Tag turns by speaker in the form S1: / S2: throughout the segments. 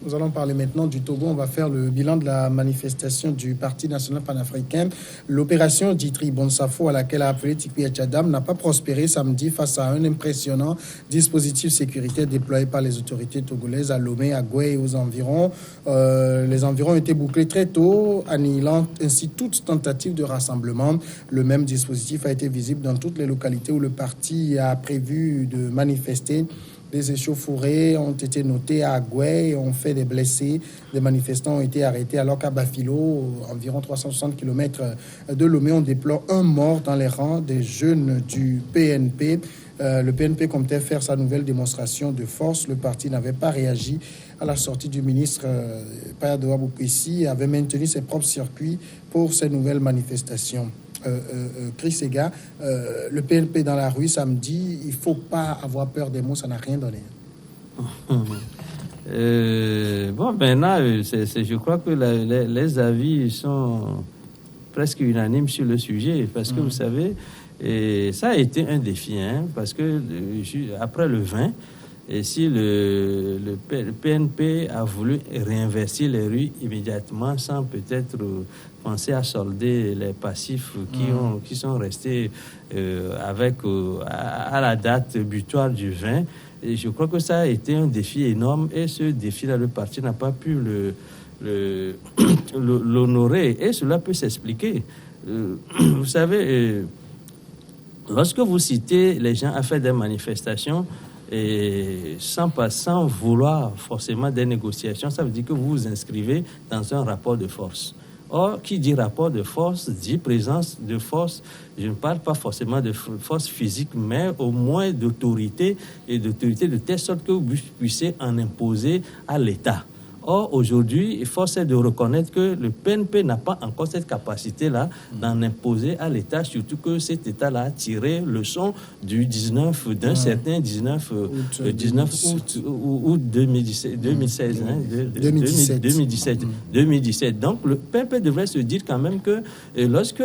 S1: Nous allons parler maintenant du Togo. On va faire le bilan de la manifestation du Parti national panafricain. L'opération d'Itri Bonsafo, à laquelle a appelé Tikwi Etchadam, n'a pas prospéré samedi face à un impressionnant dispositif sécuritaire déployé par les autorités togolaises à Lomé, à Goué et aux environs. Les environs ont été bouclés très tôt, annihilant ainsi toute tentative de rassemblement. Le même dispositif a été visible dans toutes les localités où le parti a prévu de manifester. Des échauffourées ont été notés à Agoué, ont fait des blessés. Des manifestants ont été arrêtés alors qu'à Bafilo, environ 360 km de Lomé, on déplore un mort dans les rangs des jeunes du PNP. Le PNP comptait faire sa nouvelle démonstration de force. Le parti n'avait pas réagi à la sortie du ministre Payadoa Boukessi et avait maintenu ses propres circuits pour ces nouvelles manifestations. Chris Sega, le PNP dans la rue samedi, il ne faut pas avoir peur des mots, ça n'a rien donné.
S2: Bon, maintenant, je crois que les avis sont presque unanimes sur le sujet, parce que vous savez, ça a été un défi, parce que après le 20, et si le PNP a voulu réinvestir les rues immédiatement sans peut-être penser à solder les passifs qui sont restés à la date butoir du 20, et je crois que ça a été un défi énorme, et ce défi-là, le parti n'a pas pu l'honorer, et cela peut s'expliquer. Vous savez, lorsque vous citez les gens à faire des manifestations, et sans vouloir forcément des négociations, ça veut dire que vous vous inscrivez dans un rapport de force. Or, qui dit rapport de force, dit présence de force. Je ne parle pas forcément de force physique, mais au moins d'autorité, et d'autorité de telle sorte que vous puissiez en imposer à l'État. Or, aujourd'hui, force est de reconnaître que le PNP n'a pas encore cette capacité-là d'en imposer à l'État, surtout que cet État-là a tiré leçon du 19, d'un certain 19 août 2016, 2017. Donc, le PNP devrait se dire quand même que lorsque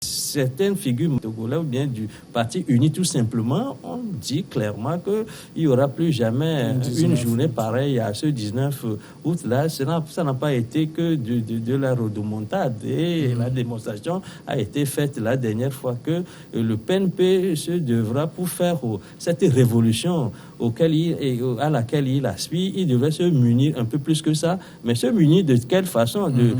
S2: certaines figures togolais ou bien du parti uni, tout simplement, on dit clairement qu'il n'y aura plus jamais une journée pareille à ce 19 août-là. Ça n'a pas été que de la rodomontade. Et la démonstration a été faite la dernière fois que le PNP se devra, pour faire cette révolution à laquelle il aspire, il devrait se munir un peu plus que ça. Mais se munir de quelle façon de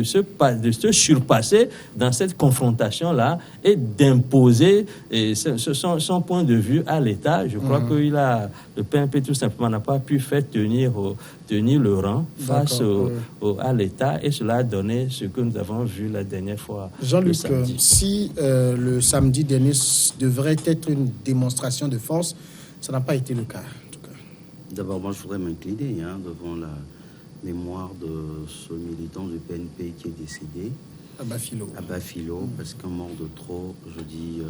S2: se surpasser dans cette confrontation-là et d'imposer son point de vue à l'État. Je crois que le PNP tout simplement n'a pas pu faire tenir le rang face à l'État, et cela a donné ce que nous avons vu la dernière fois.
S1: Jean-Luc, si le samedi dernier devrait être une démonstration de force, ça n'a pas été le cas, en tout cas.
S3: D'abord, moi, je voudrais m'incliner devant la mémoire de ce militant du PNP qui est décédé. À Bafilo, parce qu'un mort de trop, je dis,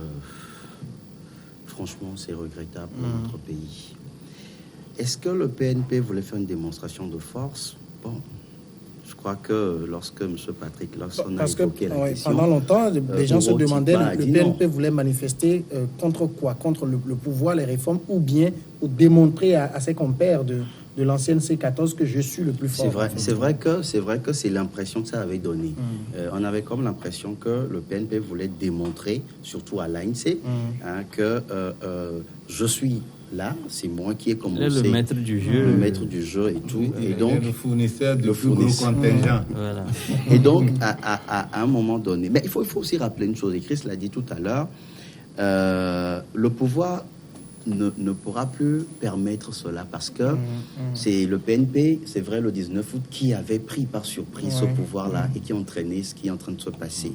S3: franchement, c'est regrettable pour notre pays. Est-ce que le PNP voulait faire une démonstration de force? Bon, je crois que lorsque M. Patrick Lawson a évoqué la question...
S1: Pendant longtemps, les gens se demandaient, le PNP voulait manifester contre quoi? Contre le pouvoir, les réformes, ou bien pour démontrer à ses compères de l'ancienne C14 que je suis le plus fort.
S3: C'est vrai que c'est l'impression que ça avait donné. On avait comme l'impression que le PNP voulait démontrer, surtout à l'ANC, que je suis là, c'est moi qui ai commencé.
S2: Le maître du jeu.
S3: Le maître du jeu et tout. Et donc,
S4: le fournisseur de plus gros contingent.
S2: Voilà.
S3: Et donc, à un moment donné, mais il faut aussi rappeler une chose, et Chris l'a dit tout à l'heure, le pouvoir ne pourra plus permettre cela, parce que c'est le PNP, c'est vrai, le 19 août, qui avait pris par surprise ce pouvoir-là et qui a entraîné ce qui est en train de se passer.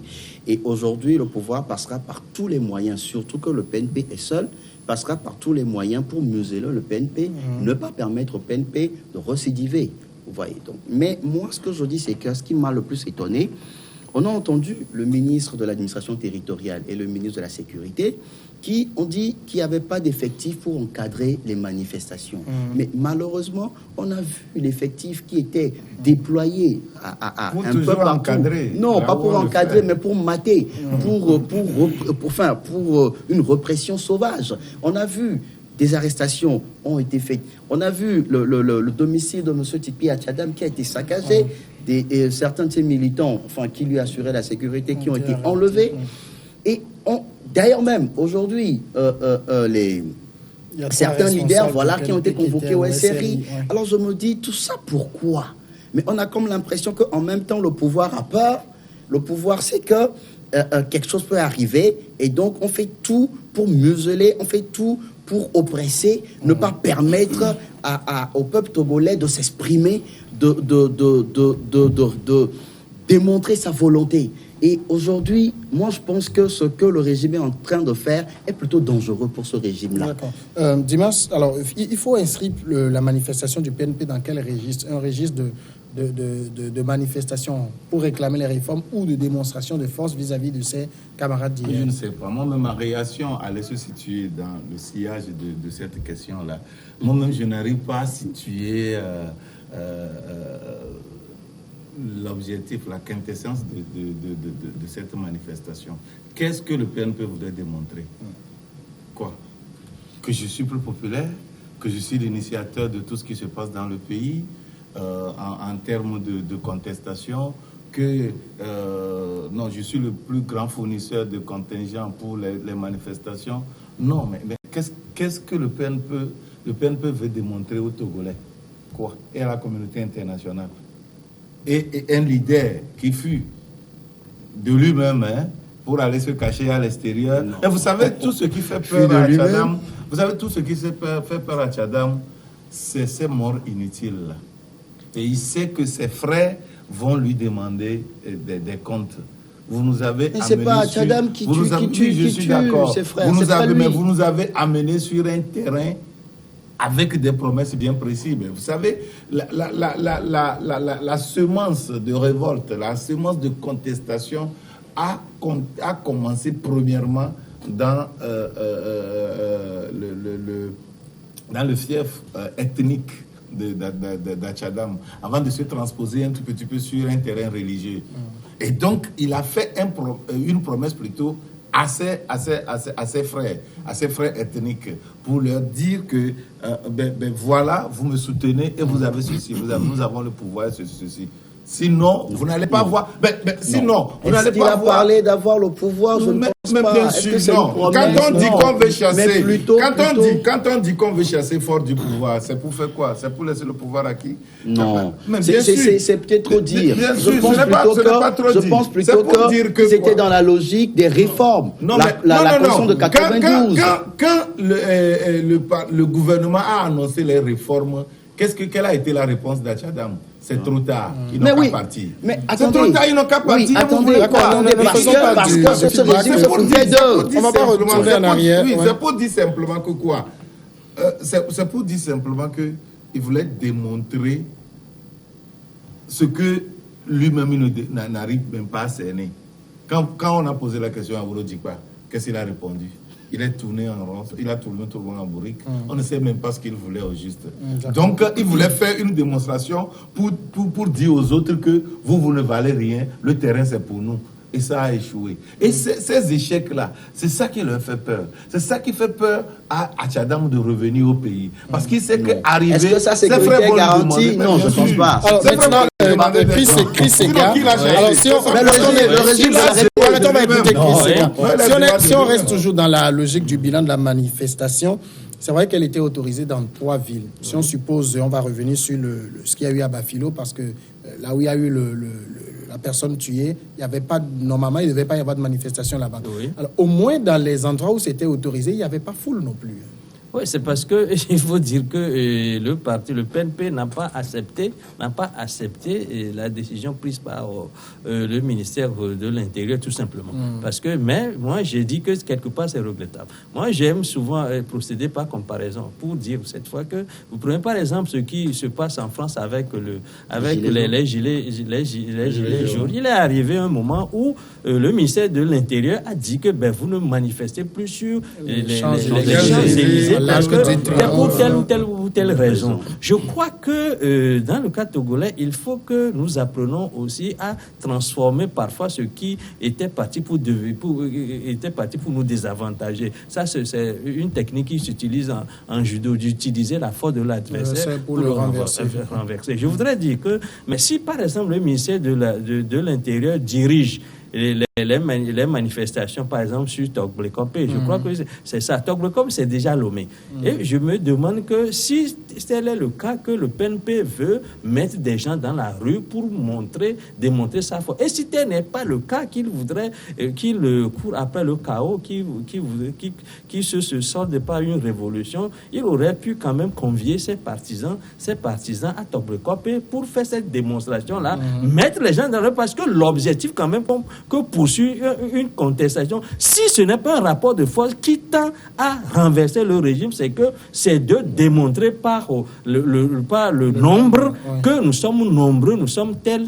S3: Et aujourd'hui, le pouvoir passera par tous les moyens, surtout que le PNP est seul, passera par tous les moyens pour museler le PNP, ne pas permettre au PNP de récidiver. Vous voyez donc. Mais moi, ce que je dis, c'est que ce qui m'a le plus étonné, on a entendu le ministre de l'administration territoriale et le ministre de la sécurité qui ont dit qu'il n'y avait pas d'effectif pour encadrer les manifestations. Mais malheureusement, on a vu l'effectif qui était déployé
S4: pour
S3: un peu partout.
S4: Encadrer.
S3: Non, pas pour encadrer, mais pour mater, pour une répression sauvage. On a vu des arrestations ont été faites. On a vu le domicile de M. Tikpi Achadam qui a été saccagé, certains de ses militants, qui lui assuraient la sécurité, qui ont été enlevés. Et d'ailleurs même, aujourd'hui, certains leaders qui ont été convoqués au SRI. Alors je me dis, tout ça pourquoi? Mais on a comme l'impression qu'en même temps, le pouvoir a peur. Le pouvoir sait que quelque chose peut arriver. Et donc, on fait tout pour museler, on fait tout pour oppresser, ne pas permettre au peuple togolais de s'exprimer, de démontrer sa volonté. Et aujourd'hui, moi, je pense que ce que le régime est en train de faire est plutôt dangereux pour ce régime-là.
S1: D'accord. Dimas, alors, il faut inscrire la manifestation du PNP dans quel registre? Un registre de manifestation pour réclamer les réformes ou de démonstration de force vis-à-vis de ses camarades d'hier?
S4: Je ne sais pas. Moi-même, ma réaction allait se situer dans le sillage de cette question-là. Moi-même, je n'arrive pas à situer l'objectif, la quintessence de cette manifestation. Qu'est-ce que le PNP voudrait démontrer? Quoi? Que je suis plus populaire, que je suis l'initiateur de tout ce qui se passe dans le pays, en termes de contestation, que non, je suis le plus grand fournisseur de contingents pour les manifestations. Non, mais qu'est-ce que le PNP veut démontrer aux Togolais? Quoi? Et à la communauté internationale? Et un leader qui fut de lui-même pour aller se cacher à l'extérieur. Et vous savez, tout ce qui fait peur à Tchadam, c'est ces morts inutiles. Et il sait que ses frères vont lui demander des comptes. Vous nous avez amené
S3: c'est pas Tchadam qui tue ses frères.
S4: Vous nous avez amené sur un terrain avec des promesses bien précises. Mais vous savez, la semence de révolte, la semence de contestation a commencé premièrement dans le fief ethnique d'Achadam, avant de se transposer un tout petit peu sur un terrain religieux. Et donc, il a fait une promesse plutôt à ses frères ethniques, pour leur dire que voilà, vous me soutenez et vous avez ceci, nous avons le pouvoir, ceci. Sinon, vous n'allez pas voir. Sinon, vous n'allez pas voir.
S3: Il a parlé d'avoir le pouvoir, je ne pense pas.
S4: Bien sûr, non. Quand on dit qu'on veut chasser, quand on dit qu'on veut chasser fort du pouvoir, c'est pour faire quoi? C'est pour laisser le pouvoir à qui?
S3: Non. C'est peut-être trop dire.
S4: Bien sûr,
S3: je pense plutôt que c'était dans la logique des réformes. La Constitution de 92.
S4: Quand le gouvernement a annoncé les réformes, quelle a été la réponse d'Achadam? C'est trop tard, ils n'ont qu'à partir. C'est trop tard, ils n'ont qu'à partir.
S3: Oui, attendez, parce que ce régime se foutait d'eux.
S1: On va pas retourner en arrière.
S4: Oui, c'est pour dire simplement que quoi? C'est pour dire simplement qu'il voulait démontrer ce que lui-même n'arrive même pas à cerner. Quand on a posé la question à Wuro-Dikpa, qu'est-ce qu'il a répondu? Il est tourné en rond, il a tourné en bourrique. On ne sait même pas ce qu'il voulait au juste. Donc, il voulait faire une démonstration pour dire aux autres que vous ne valez rien, le terrain c'est pour nous. Et ça a échoué. Et ces échecs-là, c'est ça qui leur fait peur. C'est ça qui fait peur à Tchadam de revenir au pays. Parce qu'il sait qu'arriver...
S3: Est-ce que sa sécurité est garantie? Non, je ne pense pas.
S1: Alors, maintenant, Chris Sega. Alors, si on reste toujours dans la logique du bilan de la manifestation, c'est vrai qu'elle était autorisée dans 3 villes. Si on suppose, on va revenir sur ce qu'il y a eu à Bafilo, parce que là où il y a eu la personne tuée, normalement, il ne devait pas y avoir de manifestation là-bas.
S2: Oui.
S1: Alors, au moins, dans les endroits où c'était autorisé, il n'y avait pas foule non plus.
S2: Oui, c'est parce que il faut dire que le PNP n'a pas accepté la décision prise par le ministère de l'Intérieur, tout simplement. Mais moi, j'ai dit que quelque part, c'est regrettable. Moi, j'aime souvent procéder par comparaison pour dire cette fois que vous prenez par exemple ce qui se passe en France avec les gilets jaunes. Il est arrivé un moment où le ministère de l'Intérieur a dit que vous ne manifestez plus sur les Champs-Élysées. ou telle raison. Je crois que dans le cas togolais, il faut que nous apprenons aussi à transformer parfois ce qui était parti pour nous désavantager. Ça, c'est une technique qui s'utilise en judo, d'utiliser la force de l'adversaire pour le renverser. Je voudrais dire que, mais si par exemple le ministère de l'Intérieur dirige les manifestations, par exemple, sur Togblekopé. Je crois que c'est ça. Togblekopé, c'est déjà Lomé. Et je me demande que si tel est le cas, que le PNP veut mettre des gens dans la rue pour démontrer sa force. Et si tel n'est pas le cas, qu'il voudrait, qu'il court après le chaos, qui se sorte par une révolution, il aurait pu quand même convier ses partisans à Togblekopé pour faire cette démonstration-là, mettre les gens dans la rue, parce que l'objectif quand même que poursuit une contestation, si ce n'est pas un rapport de force qui tend à renverser le régime, c'est de démontrer par le nombre que nous sommes nombreux, nous sommes tel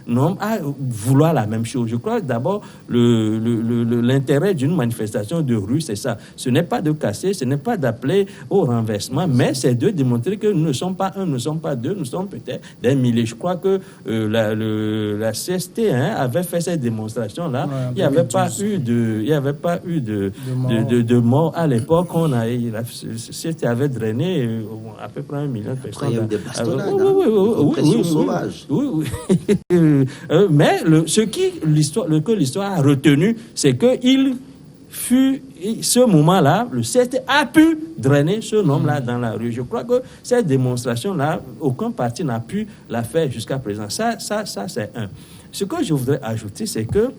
S2: nombre à vouloir la même chose. Je crois que d'abord l'intérêt d'une manifestation de rue, c'est ça. Ce n'est pas de casser, ce n'est pas d'appeler au renversement, mais c'est de démontrer que nous ne sommes pas un, nous ne sommes pas deux, nous sommes peut-être des milliers. Je crois que la CST avait fait cette démonstration là, il n'y avait pas eu de mort à l'époque. C'était avait drainé à peu près 1 million de personnes.
S3: Il y a eu des bastonnades, sauvage.
S2: Mais ce que l'histoire a retenu, c'est que ce moment-là, le CST a pu drainer ce homme-là dans la rue. Je crois que cette démonstration-là, aucun parti n'a pu la faire jusqu'à présent. Ça, c'est un. Ce que je voudrais ajouter, c'est que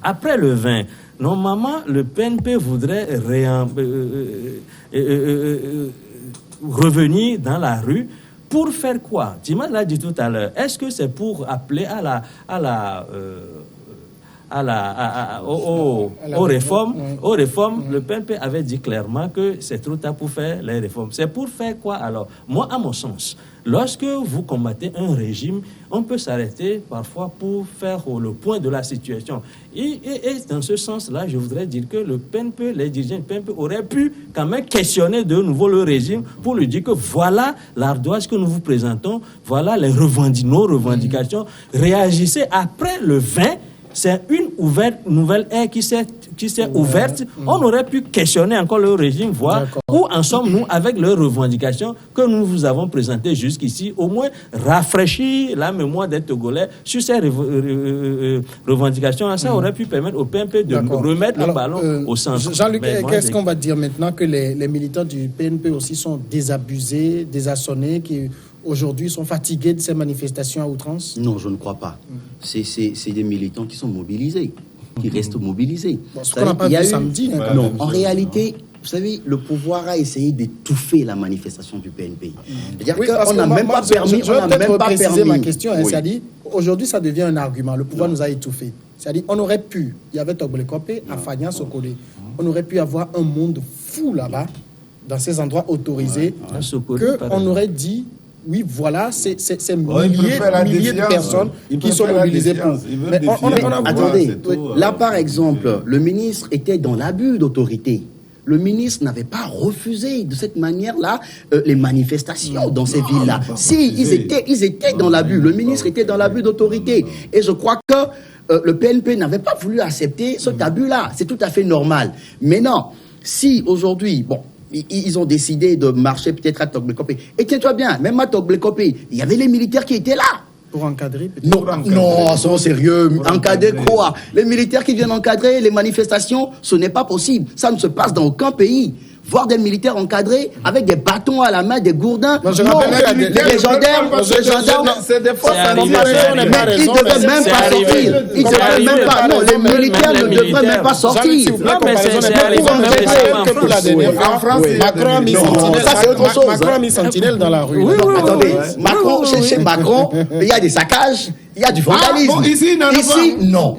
S2: après le 20, normalement, le PNP voudrait revenir dans la rue pour faire quoi? Tima l'a dit tout à l'heure. Est-ce que c'est pour appeler aux réformes? Aux réformes, le PNP avait dit clairement que c'est trop tard pour faire les réformes. C'est pour faire quoi alors? Moi, à mon sens, lorsque vous combattez un régime, on peut s'arrêter parfois pour faire le point de la situation. Et dans ce sens-là, je voudrais dire que le PNP, les dirigeants du PNP auraient pu quand même questionner de nouveau le régime pour lui dire que voilà l'ardoise que nous vous présentons, voilà nos revendications. Réagissez après le 20. C'est une nouvelle ère qui s'est ouverte. On aurait pu questionner encore le régime, voir où en sommes-nous avec leurs revendications que nous vous avons présentées jusqu'ici, au moins rafraîchir la mémoire des Togolais sur ces revendications. Ça aurait pu permettre au PNP de remettre le ballon au centre.
S1: Jean-Luc, qu'est-ce qu'on va dire maintenant que les militants du PNP aussi sont désabusés, désassonnés, qui aujourd'hui sont fatigués de ces manifestations à outrance?
S3: Non, je ne crois pas. C'est des militants qui sont mobilisés, qui restent mobilisés.
S1: Ce qu'on n'a pas vu samedi.
S3: Non, en réalité, vous savez, le pouvoir a essayé d'étouffer la manifestation du PNP. C'est-à-dire qu'on n'a même pas permis...
S1: Je vais peut-être préciser ma question. C'est-à-dire, aujourd'hui, ça devient un argument. Le pouvoir nous a étouffés. C'est-à-dire, on aurait pu, il y avait Togblekopé, Afania, Sokolé, on aurait pu avoir un monde fou là-bas, dans ces endroits autorisés, qu'on aurait dit... Oui, voilà, c'est milliers de personnes qui sont mobilisées pour... Mais
S3: attendez, là par exemple, le ministre était dans l'abus d'autorité. Le ministre n'avait pas refusé de cette manière-là les manifestations dans ces villes-là. Si, ils étaient dans l'abus. Le ministre était dans l'abus d'autorité. Et je crois que le PNP n'avait pas voulu accepter cet abus-là. C'est tout à fait normal. Mais non, si aujourd'hui... ils ont décidé de marcher peut-être à Togblekopé. Et tiens-toi bien, même à Togblekopé, il y avait les militaires qui étaient là.
S1: Pour encadrer peut-être?
S3: Non, sont sérieux. Encadrer quoi? Les militaires qui viennent encadrer les manifestations, ce n'est pas possible. Ça ne se passe dans aucun pays. Voir des militaires encadrés avec des bâtons à la main, des gourdins.
S1: Non, les gendarmes,
S3: c'est des forces armées. Mais ils ne devaient même pas sortir. Ils ne devaient même pas. Non, les militaires ne devraient même pas sortir.
S1: En France, Macron a mis sentinelle. Ça, c'est autre chose. Macron a mis sentinelle dans la rue.
S3: Attendez, chez Macron, il y a des saccages. Il y a du vandalisme.
S4: Ah, bon, ici,
S3: non.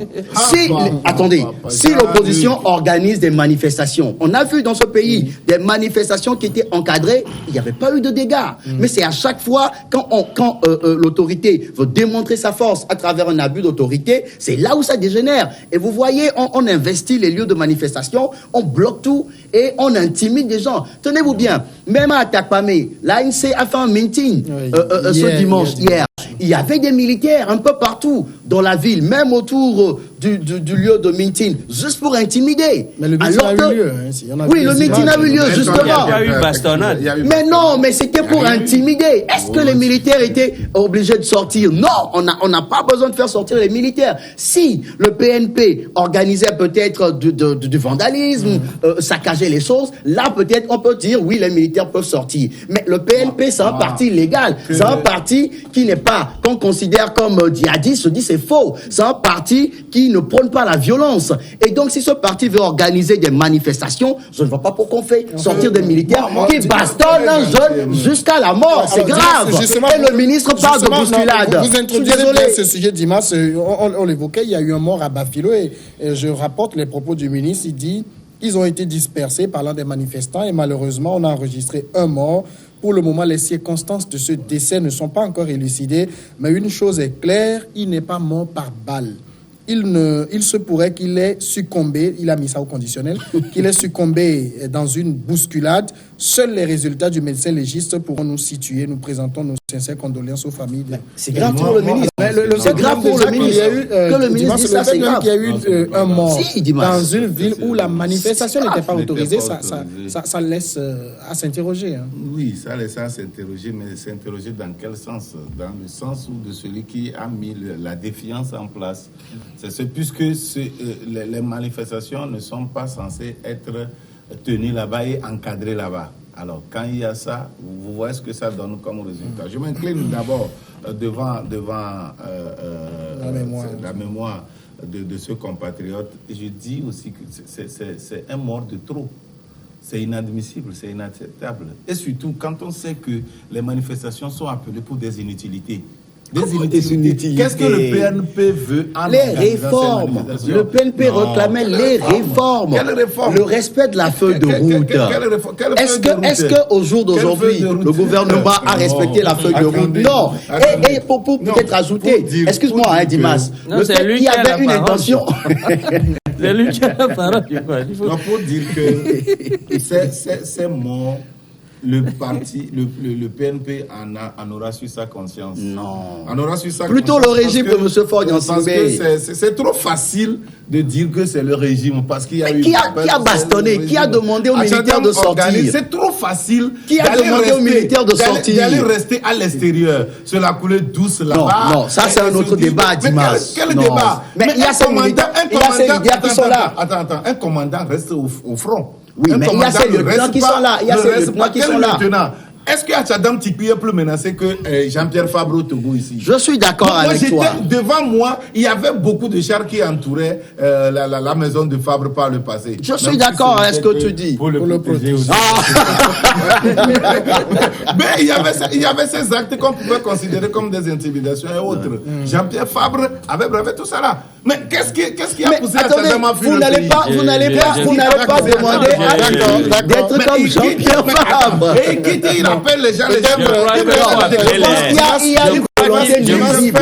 S3: Si l'opposition organise des manifestations, on a vu dans ce pays des manifestations qui étaient encadrées, il n'y avait pas eu de dégâts. Mais c'est à chaque fois, quand l'autorité veut démontrer sa force à travers un abus d'autorité, c'est là où ça dégénère. Et vous voyez, on investit les lieux de manifestation, on bloque tout et on intimide des gens. Tenez-vous bien, même à Takpamé, l'ANC a fait un meeting ce dimanche, hier. Il y avait des militaires un peu partout dans la ville, même autour du lieu de meeting, juste pour intimider.
S1: Mais le meeting a eu lieu.
S3: Oui, le meeting a eu lieu, justement.
S2: Il y a eu bastonnade.
S3: Mais non, mais c'était pour intimider. Est-ce que les militaires étaient obligés de sortir? Non, on n'a pas besoin de faire sortir les militaires. Si le PNP organisait peut-être du vandalisme, saccageait les choses, là peut-être on peut dire oui, les militaires peuvent sortir. Mais le PNP, c'est un parti légal. C'est un parti qui n'est pas, qu'on considère comme djihadiste, se dit c'est faux. C'est un parti qui ne prône pas la violence. Et donc si ce parti veut organiser des manifestations, je ne vois pas pourquoi on fait sortir des militaires qui bastonnent un jeune jusqu'à la mort. C'est grave. Et le ministre parle de bousculade.
S1: Vous introduisez bien ce sujet, Dimas. On l'évoquait, il y a eu un mort à Bafilo et je rapporte les propos du ministre. Il dit qu'ils ont été dispersés par l'un des manifestants et malheureusement, on a enregistré un mort. Pour le moment, les circonstances de ce décès ne sont pas encore élucidées, mais une chose est claire, il n'est pas mort par balle. Il se pourrait qu'il ait succombé, il a mis ça au conditionnel, qu'il ait succombé dans une bousculade. Seuls les résultats du médecin légiste pourront nous situer. Nous présentons nos sincères condoléances aux familles.
S3: C'est grave pour le ministre. C'est grave pour le ministre. Que le ministre dise ça, c'est grave.
S1: Il y a eu un mort dans une ville où la manifestation n'était pas autorisée. Ça laisse à s'interroger.
S4: Oui, ça laisse à s'interroger, mais s'interroger dans quel sens? Dans le sens de celui qui a mis la défiance en place. C'est puisque les manifestations ne sont pas censées être tenues là-bas et encadrées là-bas. Alors, quand il y a ça, vous voyez ce que ça donne comme résultat. Je m'incline d'abord devant la mémoire de ce compatriote. Et je dis aussi que c'est un mort de trop. C'est inadmissible, c'est inacceptable. Et surtout, quand on sait que les manifestations sont appelées pour des inutilités. Qu'est-ce que le PNP veut en
S3: les réformes. Le PNP réclamait les réformes.
S4: Quelle réforme?
S3: Le respect de la feuille de route. Est-ce qu'au jour d'aujourd'hui, le gouvernement a respecté la feuille de route? Non. Et pour peut-être ajouter, excuse-moi, Dimas, le fait qu'il y avait une intention.
S2: C'est lui qui a la parole, je crois.
S4: Pour dire que c'est mort. Le parti, le PNP en aura su sa conscience.
S3: Non.
S4: En aura su sa
S3: plutôt
S4: conscience.
S3: Le régime que M. Ford
S4: c'est trop facile de dire que c'est le régime parce qu'il y a eu...
S3: Qui a bastonné? Qui a demandé aux militaires de sortir?
S4: C'est trop facile.
S3: Qui a demandé aux militaires de sortir?
S4: D'aller rester à l'extérieur, sur la coulée douce là-bas.
S3: Non, ça c'est un autre débat, Dimas.
S4: Quel débat?
S3: Mais il y a ces militaires qui sont là.
S4: Attends, un commandant reste au front.
S3: Oui, mais il y a ces lieutenants qui sont là. Il y a ces lieutenants qui sont là.
S4: Est-ce que Achadam Tikpi est plus menacé que Jean-Pierre Fabre au Togo ici?
S3: Je suis d'accord avec toi.
S4: Devant moi, il y avait beaucoup de chars qui entouraient la maison de Fabre par le passé.
S3: Je suis d'accord avec ce que tu dis.
S4: Pour le protéger aussi. Mais il y avait ces actes qu'on pouvait considérer comme des intimidations et autres. Jean-Pierre Fabre avait brevet tout ça là. Mais qu'est-ce qui a poussé Achadam à fuir le pays?
S3: Vous n'allez pas demander d'être comme Jean-Pierre Fabre.
S4: Il appelle les gens,
S3: il y a une volonté nuisible.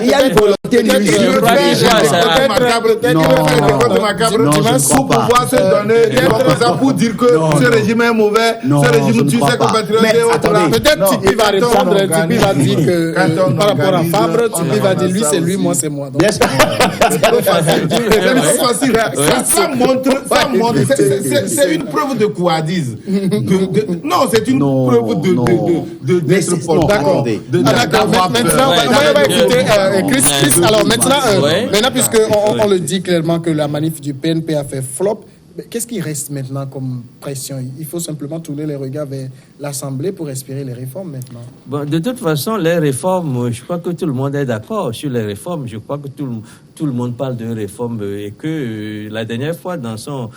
S3: Il y a une volonté nuisible.
S4: Pour pouvoir se donner pour dire que ce régime est mauvais, ce régime tue ses compatriotes.
S1: Peut-être Tipeee va répondre, Tipeee va dire que par rapport à Fabre, Tipeee va dire lui c'est lui, moi c'est moi.
S4: C'est trop facile. Ça montre, c'est une preuve de couadise. Non, c'est une preuve d'être fort.
S1: D'accord. Maintenant, on va écouter Chris. Alors maintenant, puisqu'on le dit clairement que la manif du PNP a fait flop, qu'est-ce qui reste maintenant comme pression? Il faut simplement tourner les regards vers l'Assemblée pour espérer les réformes maintenant.
S2: Bon, de toute façon, les réformes, je crois que tout le monde est d'accord sur les réformes. Je crois que tout le monde parle de réforme et que la dernière fois, dans son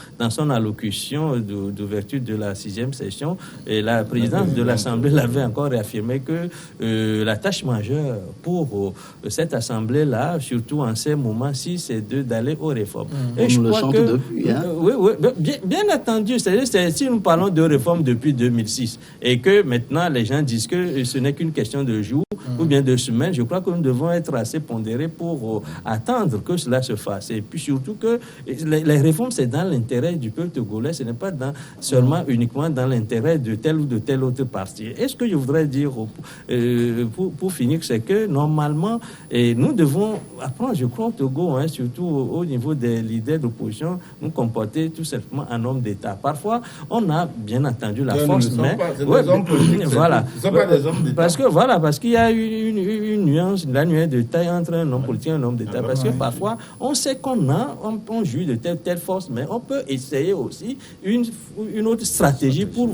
S2: allocution d'ouverture de la 6e session, et la présidente de l'Assemblée l'avait encore réaffirmé que la tâche majeure pour cette Assemblée-là, surtout en ces moments-ci, c'est d'aller aux réformes. Et je crois que...
S3: depuis, hein?
S2: Oui, bien entendu. C'est-à-dire, si nous parlons de réforme depuis 2006 et que maintenant les gens disent que ce n'est qu'une question de jours ou bien de semaines, je crois que nous devons être assez pondérés pour attendre que cela se fasse. Et puis surtout que les réformes, c'est dans l'intérêt du peuple togolais, ce n'est pas seulement uniquement dans l'intérêt de tel ou de tel autre parti. Et ce que je voudrais dire pour finir, c'est que normalement, nous devons apprendre, je crois, au Togo, surtout au niveau des leaders d'opposition, nous comporter tout simplement en homme d'État. Parfois, on a bien entendu la force, mais... Voilà. Parce qu'il y a une nuance, la nuance de taille entre un homme politique et un homme d'État. Parce que parfois, on sait on jouit de telle force, mais on peut essayer aussi une autre stratégie pour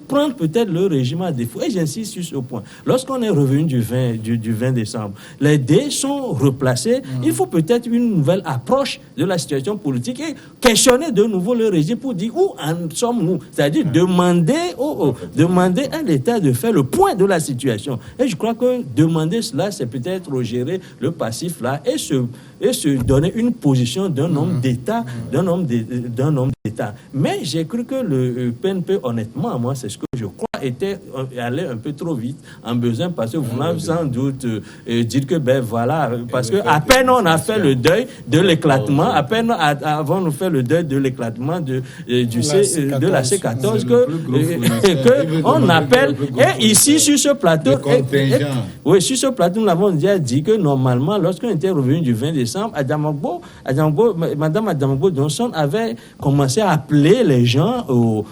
S2: prendre peut-être le régime à défaut. Et j'insiste sur ce point. Lorsqu'on est revenu du 20 décembre, les dés sont replacés. Il faut peut-être une nouvelle approche de la situation politique et questionner de nouveau le régime pour dire où en sommes-nous. C'est-à-dire demander à l'État de faire le point de la situation. Et je crois que demander cela, c'est peut-être gérer le passif là et se donner une position d'un homme d'État, d'un homme d'État. Mais j'ai cru que le PNP, honnêtement, moi, c'est ce que je crois, était allé un peu trop vite en besoin, parce que vous m'avez sans doute dire que, parce que à peine on a fait le deuil de l'éclatement, à peine avant nous fait le deuil de l'éclatement de la C14, que on appelle, et ici sur ce plateau, sur ce plateau, nous l'avons déjà dit que normalement, lorsqu'on était revenu du 20 décembre, Madame Adamogbo Johnson avait commencé à appeler les gens aux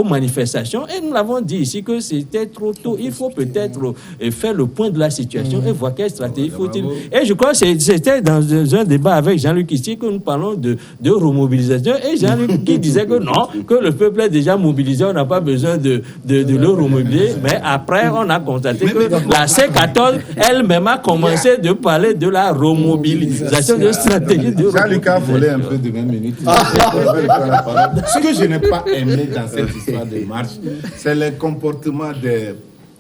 S2: manifestations, et nous l'avons dit ici que c'était trop tôt. Il faut peut-être faire le point de la situation et voir quelle stratégie faut-il. Et je crois que c'était dans un débat avec Jean-Luc ici que nous parlons de remobilisation, et Jean-Luc qui disait que non, que le peuple est déjà mobilisé, on n'a pas besoin de le remobiliser. Mais après, on a constaté que la C14 elle-même a commencé de parler de la remobilisation de stratégie de
S4: Jean-Luc a volé un peu de 20 minutes. Ce que je n'ai pas aimé dans cette histoire de marche, c'est le comportement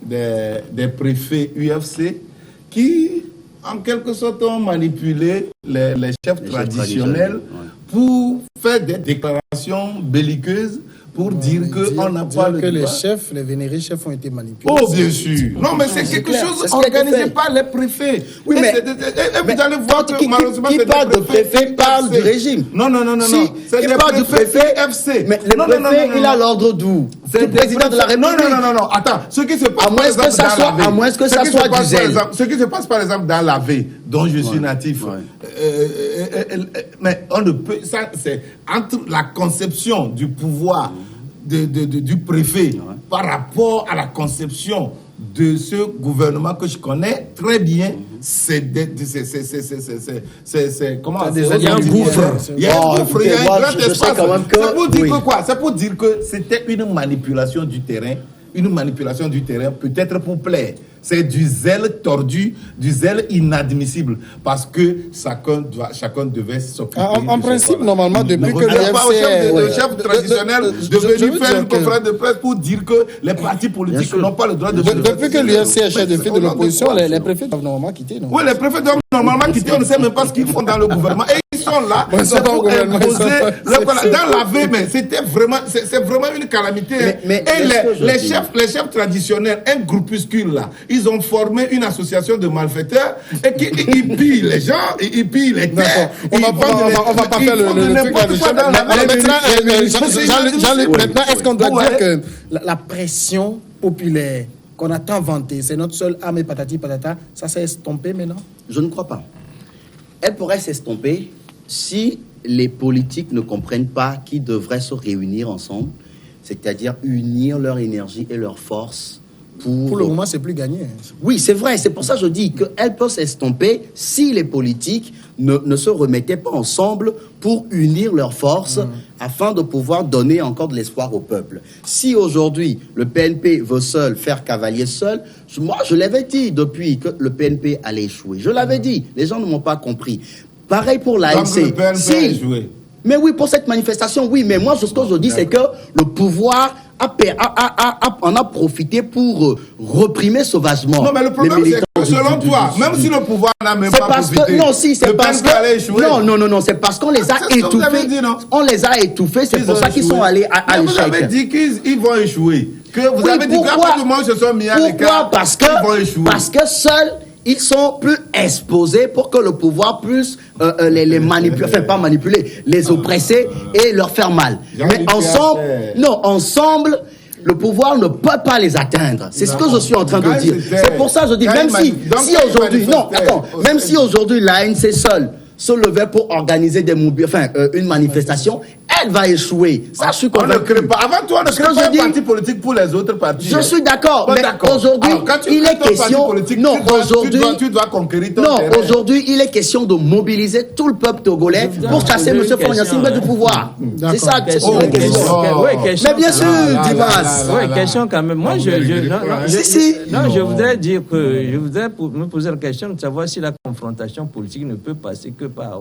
S4: des préfets UFC qui, en quelque sorte, ont manipulé les chefs traditionnels pour faire des déclarations belliqueuses pour dire qu'on n'a pas le droit.
S1: Les vénérés chefs ont été manipulés.
S4: Oh, bien sûr. Non, mais c'est quelque chose organisé par les préfets.
S5: Oui, mais
S4: vous allez voir que malheureusement,
S5: qui parle de préfet parle du régime.
S4: Non. C'est le
S5: parle du préfet FC. Mais le préfet, il a l'ordre d'où? C'est le président de la République.
S4: Non. Attends. Ce qui se passe,
S5: à moins que ça soit du zèle.
S4: Ce qui se passe, par exemple, dans la V, dont je suis natif. Mais on ne peut. Ça, c'est entre la conception du pouvoir du préfet par rapport à la conception de ce gouvernement que je connais très bien, comment
S5: il y a un gouffre.
S4: Il y a un gouffre, il y a un grand espace. C'est pour dire que quoi? C'est pour dire que c'était une manipulation du terrain, peut-être pour plaire. C'est du zèle tordu, du zèle inadmissible, parce que chacun devait s'occuper.
S1: En principe, normalement, depuis que
S4: le chef traditionnel de venir faire une conférence de presse pour dire que les partis politiques n'ont pas le droit de...
S1: Depuis que l'UFC est chef de file de l'opposition, les préfets doivent normalement quitter, non?
S4: Oui, les préfets doivent normalement quitter, on ne sait même pas ce qu'ils font dans le gouvernement. Et ils sont là pour imposer... Dans la V, mais c'est vraiment une calamité. Et les chefs traditionnels, un groupuscule là, ils ont formé une association de malfaiteurs et qui pillent les gens, ils pillent les terres.
S1: On va pas faire le truc. Maintenant, est-ce qu'on doit dire que la pression populaire qu'on a tant vantée, c'est notre seule arme et patati patata, ça s'est estompé maintenant?
S3: Je ne crois pas. Elle pourrait s'estomper si les politiques ne comprennent pas qu'ils devraient se réunir ensemble, c'est-à-dire unir leur énergie et leur force
S1: Pour le moment, c'est plus gagné.
S3: Oui, c'est vrai. C'est pour ça que je dis qu'elle peut s'estomper si les politiques ne se remettaient pas ensemble pour unir leurs forces afin de pouvoir donner encore de l'espoir au peuple. Si aujourd'hui, le PNP veut seul faire cavalier seul, moi, je l'avais dit depuis que le PNP allait échouer. Je l'avais dit. Les gens ne m'ont pas compris. Pareil pour l'ANC.
S4: Donc le PNP a échoué.
S3: Mais oui, pour cette manifestation, oui. Mais moi, ce que je dis, c'est que le pouvoir en a profité pour réprimer sauvagement.
S4: Non, mais le problème, c'est que selon toi, même si le pouvoir n'a même pas profité,
S3: non, si, c'est parce que non, c'est parce qu'on les a étouffés. On les a étouffés, c'est pour ça qu'ils sont allés à l'échec.
S4: Vous avez dit qu'ils vont échouer. Que vous avez dit qu'à partir du moment où ils se sont mis à l'écart, ils vont échouer.
S3: Parce que seuls ils sont plus exposés pour que le pouvoir puisse les manipuler, enfin pas manipuler, les oppresser et leur faire mal. Mais ensemble, le pouvoir ne peut pas les atteindre. C'est ce que je suis en train de dire. C'est pour ça que je dis, même si aujourd'hui l'ANC seule se levait pour organiser une manifestation, elle va échouer. Ça, je suis convaincu.
S4: Avant toi, on ne crée pas un parti politique pour les autres partis.
S3: Je suis d'accord, mais aujourd'hui, il est question...
S4: Non, tu dois conquérir ton terrain.
S3: Aujourd'hui, il est question de mobiliser tout le peuple togolais pour chasser M. Fagne Nsingbe du pouvoir. C'est ça la question. Mais bien sûr, Dimas.
S2: Oui, question quand même. Moi, je voudrais dire que... Je voudrais me poser la question de savoir si la confrontation politique ne peut passer que par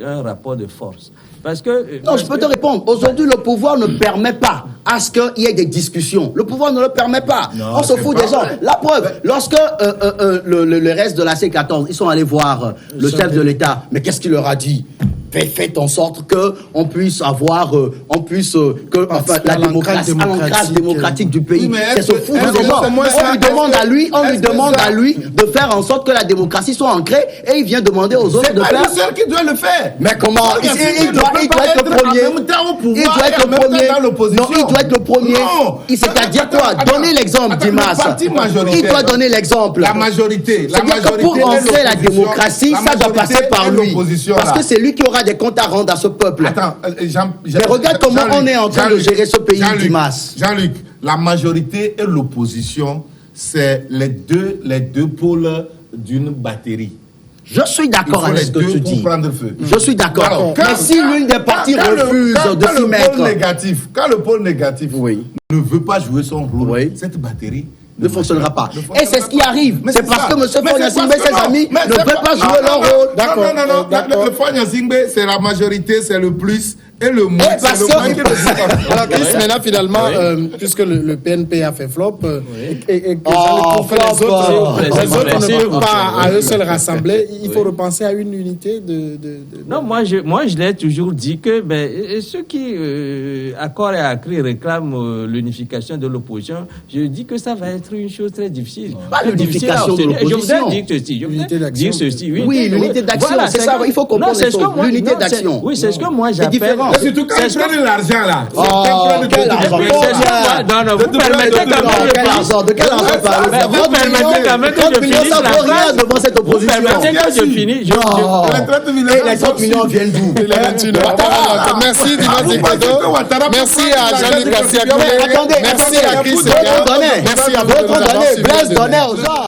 S2: un rapport de force. Parce que...
S3: Non, je peux te répondre. Aujourd'hui, le pouvoir ne permet pas à ce qu'il y ait des discussions. Le pouvoir ne le permet pas. Non, on se fout des gens. La preuve, lorsque le reste de la C14, ils sont allés voir le chef de l'État, mais qu'est-ce qu'il leur a dit? Faites en sorte que on puisse avoir, la démocratie, l'ancrage démocratique du pays.
S4: Oui,
S3: c'est se foutre des gens. On lui demande à lui de faire en sorte que la démocratie soit ancrée, et il vient demander aux autres de faire.
S4: C'est pas le seul qui doit le faire.
S3: Mais comment? Il doit être le premier. Il doit être le premier. Non, il doit être le premier. C'est-à-dire quoi? Donner l'exemple, Dimas. Il doit donner l'exemple.
S4: La majorité.
S3: C'est-à-dire que pour ancrer la démocratie, ça doit passer par lui. Parce que c'est lui qui aura des comptes à rendre à ce peuple.
S4: Attends,
S3: mais regarde comment on est en train de gérer ce pays, Dimas.
S4: Jean-Luc, la majorité et l'opposition, c'est les deux pôles d'une batterie.
S3: Je suis d'accord avec ce que tu dis.
S4: Feu.
S3: Je suis d'accord. Mais si l'une des parties refuse de s'y mettre...
S4: Quand le pôle négatif ne veut pas jouer son rôle, cette batterie
S3: ne fonctionnera pas. Et c'est ce qui arrive. C'est parce que M. Fagne Nsingbe et ses amis ne veulent pas jouer leur rôle.
S4: Non. Le Fagne Nsingbe, c'est la majorité, c'est le plus. Et le moins, c'est le moins.
S1: Alors, Chris, maintenant, finalement, puisque le PNP a fait flop, et que les autres ne peuvent pas à eux seuls rassembler, il faut repenser à une unité de...
S2: Non, moi, je l'ai toujours dit que ceux qui, à corps et à cri, réclament l'unification de l'opposition, je dis que ça va être une chose très difficile.
S3: Pas l'unification de l'opposition.
S2: Je voudrais dire ceci.
S3: Oui, l'unité d'action, c'est ça, il faut comprendre les choses. L'unité d'action.
S2: Oui, c'est ce que moi j'appelle...
S4: Surtout quand ils prennent l'argent là.
S3: Quel argent?
S2: Non, vous permettez quand même
S3: de quel argent parlez-vous?
S2: Vous permettez quand même que je finisse la phrase.
S3: Rien devant cette opposition.
S2: Vous permettez que je finisse.
S3: Les 30 millions viennent d'où?
S1: Merci Dimas Zikado. Merci à Jean-Luc Garcia. Merci à Chris.
S3: Merci à vous. Blaise donnait aux gens.